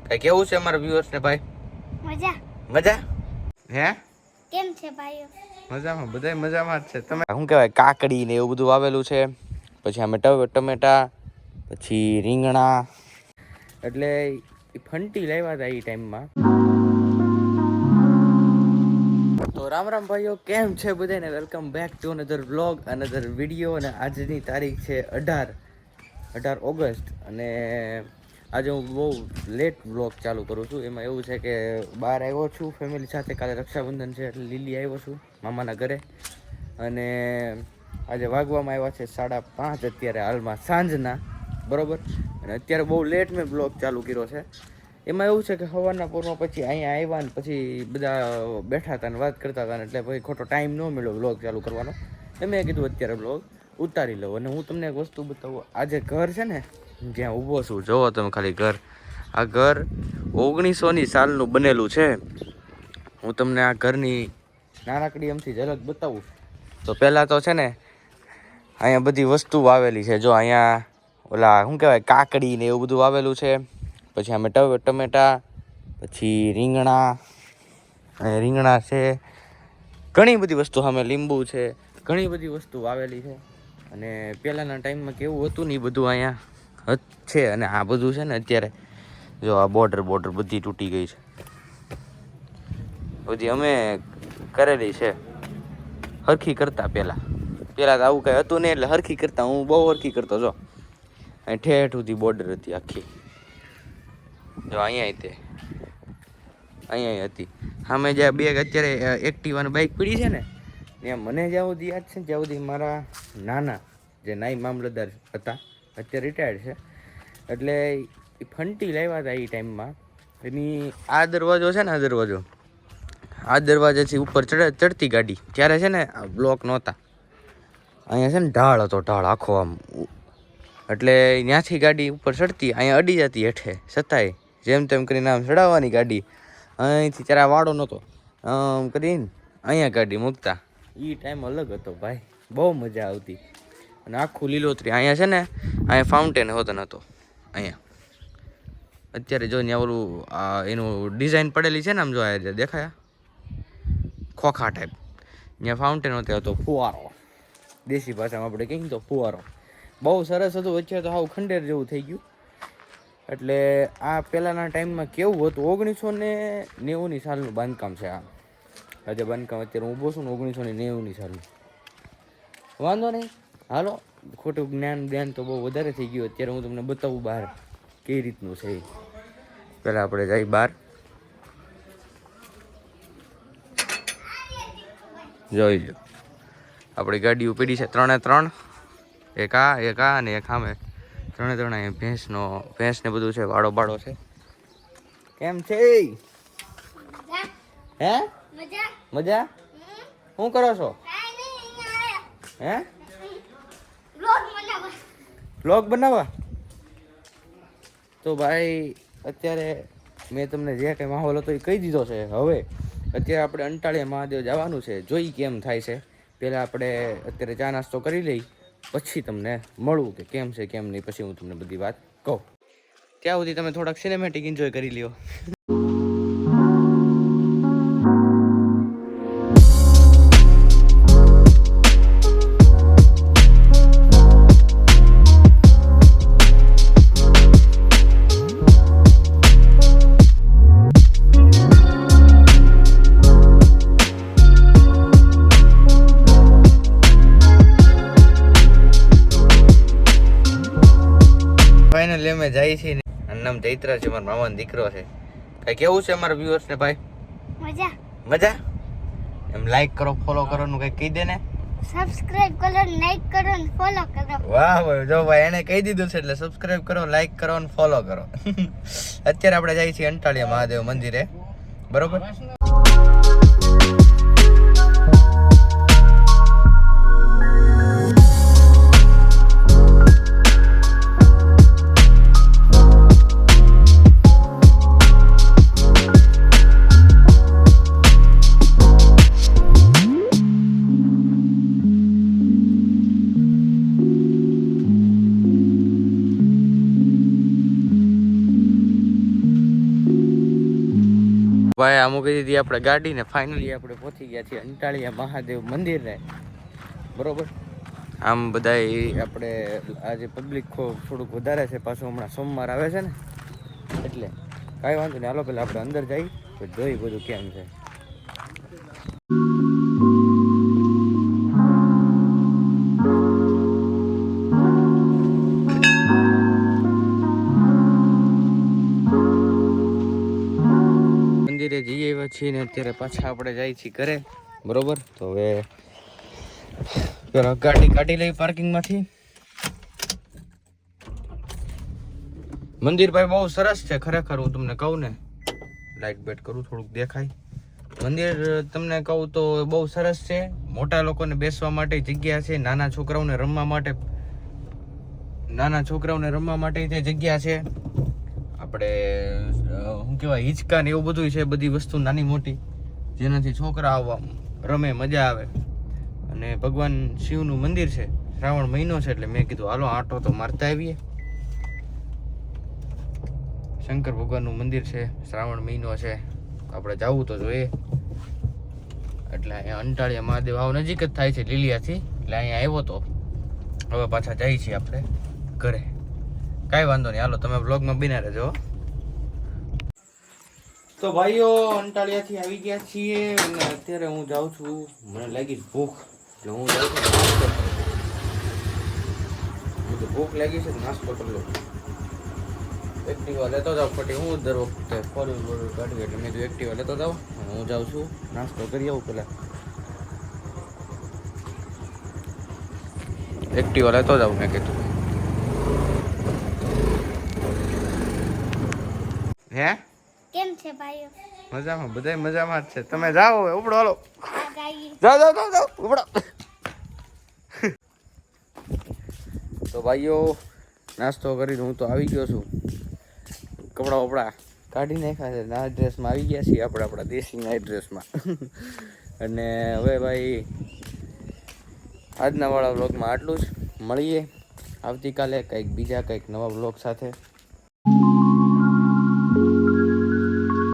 કઈ કેવું છે અમારા વ્યુઅર્સ ને ભાઈ? મજા મજા હે? કેમ છે ભાઈઓ? મજામાં, બધાય મજામાં જ છે. તમે શું કહેવાય, કાકડી ને એવું બધું વાવેલું છે, પછી અમે ટમેટા, પછી રીંગણા, એટલે ફંટી લાવ્યા હતા એ ટાઈમમાં. તો રામ રામ ભાઈઓ, કેમ છે બધાને? Welcome back to another vlog, another video. અને આજની તારીખ છે 18 ઓગસ્ટ અને આજે હું બહુ લેટ વ્લોગ ચાલુ કરું છું. એમાં એવું છે કે બહાર આવ્યો છું ફેમિલી સાથે. કાલે રક્ષાબંધન છે એટલે લીલી આવ્યો છું મામાના ઘરે. અને આજે વાગવામાં આવ્યા છે 5:30 અત્યારે હાલમાં સાંજના, બરાબર. અને અત્યારે બહુ લેટ મેં બ્લોગ ચાલુ કર્યો છે. એમાં એવું છે કે સવારના પોરમાં પછી અહીંયા આવ્યા ને પછી બધા બેઠા હતા ને વાત કરતા હતા ને, એટલે પછી ખોટો ટાઈમ ન મળ્યો વ્લોગ ચાલુ કરવાનો. મેં કીધું અત્યારે વ્લોગ ઉતારી લઉં. અને હું તમને એક વસ્તુ બતાવું. આ જે ઘર છે ને જ્યાં ઊભો છું, જોવો તમે ખાલી ઘર. આ ઘર 1900ની સાલનું બનેલું છે. હું તમને આ ઘરની નાનકડી એમથી ઝલક બતાવું તો પહેલાં તો છે ને અહીંયા બધી વસ્તુ વાવેલી છે. જો અહીંયા ઓલા શું કહેવાય, કાકડી ને એવું બધું વાવેલું છે. પછી અમે ટમેટા, પછી રીંગણા છે, ઘણી બધી વસ્તુ. સામે લીંબુ છે, ઘણી બધી વસ્તુ વાવેલી છે. અને પહેલાંના ટાઈમમાં કેવું હતું ને એ બધું અહીંયા છે. અને આ બધું છે ને અત્યારે જો આ બોર્ડર બધી તૂટી ગઈ છે. બધી અમે કરેલી છે હરખી કરતા. પહેલાં તો આવું કંઈ હતું નહીં, એટલે હરખી કરતા. હું બહુ હરખી કરતો. જો અહીં ઠેઠ સુધી બોર્ડર હતી આખી. જો અહીંયા હતી. સામે જ્યાં બેગ અત્યારે એક્ટિવાની બાઇક પડી છે ને, ત્યાં મને જ્યાં સુધી યાદ છે, જ્યાં સુધી મારા નાના જે નાઈ મામલતદાર હતા, અત્યારે રિટાયર્ડ છે, એટલે એ ફંટી લાવ્યા હતા એ ટાઈમમાં. એની આ દરવાજો છે ને, આ દરવાજાથી ઉપર ચડતી ગાડી ત્યારે છે ને બ્લોક નહોતા. અહીંયા છે ને ઢાળ હતો, ઢાળ આખો આમ. એટલે ત્યાંથી ગાડી ઉપર ચડતી, અહીંયા અડી જતી હેઠે. છતાંય જેમ તેમ કરીને આમ ચડાવવાની ગાડી. અહીંથી ત્યારે વાળો નહોતો, આમ કરીને અહીંયા ગાડી મૂકતા. એ ટાઈમ અલગ હતો ભાઈ, બહુ મજા આવતી. અને આખું લીલોતરી. અહીંયા છે ને, અહીંયા ફાઉન્ટેન હોતો નહોતો. અહીંયા અત્યારે જો ત્યાં ઓલું એનું ડિઝાઇન પડેલી છે ને, આમ જો દેખાયા ખોખા ટાઈપ. ત્યાં ફાઉન્ટેન હતો, ફુવારો. દેશી ભાષામાં આપણે કહીએ તો ફુવારો. બહુ સરસ હતું. વચ્ચે તો હાવ ખંડેર જેવું થઈ ગયું. એટલે આ પહેલાંના ટાઈમમાં કેવું હતું, 1990ની સાલનું બાંધકામ છે આ. આજે બાંધકામ અત્યારે ઊભો છું ને 1990ની સાલનું. વાંધો નહીં, હાલો. ખોટું જ્ઞાન તો બહુ વધારે થઈ ગયું. અત્યારે હું તમને બતાવું બહાર કઈ રીતનું છે. પહેલાં આપણે જઈએ બહાર, જોઈ લો. આપણી ગાડીઓ પડી છે 3 એક આ અને એક સામે. 3 અહીંયા ભેંસ ને બધું છે, વાડો બાડો છે. કેમ છે? હે મજા? શું કરો છો? હે વ્લોગ બનાવવા? તો ભાઈ અત્યારે મેં તમને જે કંઈ માહોલ હતો એ કહી દીધો છે. હવે અત્યારે આપણે અંટાળિયા મહાદેવ જવાનું છે. જોઈ કેમ થાય છે. પહેલાં આપણે અત્યારે ચા નાસ્તો કરી લઈ, પછી તમને મળું કે કેમ છે કેમ નહીં. પછી હું તમને બધી વાત કહું. ત્યાં સુધી તમે થોડાક સિનેમેટિક એન્જોય કરી લ્યો. ફાઇનલી અમે જઈએ છીએ. નામ ચૈત્રા છે, મારા મામાનો દીકરો છે. કઈ કેવું છે અમારા વ્યુઅર્સ ને ભાઈ? મજા. એમ લાઈક કરો, ફોલો કરો નું કઈ કહી દે ને. સબસ્ક્રાઇબ કરો, લાઈક કરો અને ફોલો કરો. વાહ ભાઈ, જો ભાઈ એને કહી દીધું છે એટલે સબસ્ક્રાઇબ કરો, લાઈક કરો અને ફોલો કરો. અત્યારે આપણે જઈએ છીએ અંટાળિયા મહાદેવ મંદિરે, બરોબર. ભાઈ આ મૂકી દીધી આપણે ગાડી ને ફાઇનલી આપણે પહોંચી ગયા છીએ અંટાળિયા મહાદેવ મંદિર ને બરોબર. આમ બધાય આપણે આજે પબ્લિક થોડુંક વધારે છે, પાછું હમણાં સોમવાર આવે છે ને એટલે કાંઈ વાંધો નહીં. હાલો પેલા આપણે અંદર જઈ તો જોઈ બધું કેમ છે. મંદિરે જઈ આવ્યા છીએ ને અત્યારે પાછા આપણે જાય છીએ ઘરે બરોબર. તો હવે પેલા ગાડી કાઢી લઈ પાર્કિંગમાંથી. મંદિર ભાઈ બહુ સરસ છે ખરેખર. હું તમને કહું ને, લાઇટ બેટ કરું થોડુંક દેખાય. મંદિર તમને કહું તો બહુ સરસ છે. મોટા લોકોને બેસવા માટે જગ્યા છે, નાના છોકરાઓને રમવા માટે તે જગ્યા છે. આપણે શું કહેવાય હિંચકા ને એવું બધું છે, બધી વસ્તુ નાની મોટી જેનાથી છોકરા આવવા રમે મજા આવે. અને ભગવાન શિવનું મંદિર છે, શ્રાવણ મહિનો છે એટલે મેં કીધું હાલો આંટો તો મારતા આવીએ. શંકર ભગવાનનું મંદિર છે, શ્રાવણ મહિનો છે, આપણે જવું તો જોઈએ. એટલે અહીંયા અંટાળિયા મહાદેવ આવ નજીક જ થાય છે લીલિયાથી, એટલે અહીંયા આવ્યો તો. હવે પાછા જઈએ છીએ આપણે ઘરે. કાંઈ વાંધો નહીં, હાલો તમે બ્લોગમાં બિના રહેજો. તો ભાઈઓ અંટાળિયાથી આવી ગયા છીએ અને અત્યારે હું જાઉં છું, મને લાગી ભૂખ એટલે હું જાઉં છું નાસ્તો. ભૂખ લાગી છે, નાસ્તો કરી લો. એક્ટિવા લેતો જાઉં ફટી. હું દર વખતે ફોર વ્હીલર કાઢી એટલે મેં કીધું એક્ટિવા લેતો જાઉં અને હું જાઉં છું નાસ્તો કરી આવું. પેલા એક્ટિવા લેતો જાઉં મેં કીધું. હે કેમ છે ભાઈઓ? મજામાં, બધાય મજામાં જ છે. તમે જાઓ હવે ઉપડો, હાલો આ ગાઈ જાઓ ઉપડો. તો ભાઈઓ નાસ્તો કરીને હું તો આવી ગયો છું. કપડા વપડા કાઢી નાખ્યા છે, નાઇટ ડ્રેસમાં આવી ગયા છીએ આપણે, આપણા દેશી નાઇટ ડ્રેસમાં. અને હવે ભાઈ આજના વાળા વ્લોગમાં આટલું જ. મળીએ આવતીકાલે કંઈક બીજા કંઈક નવા વ્લોગ સાથે.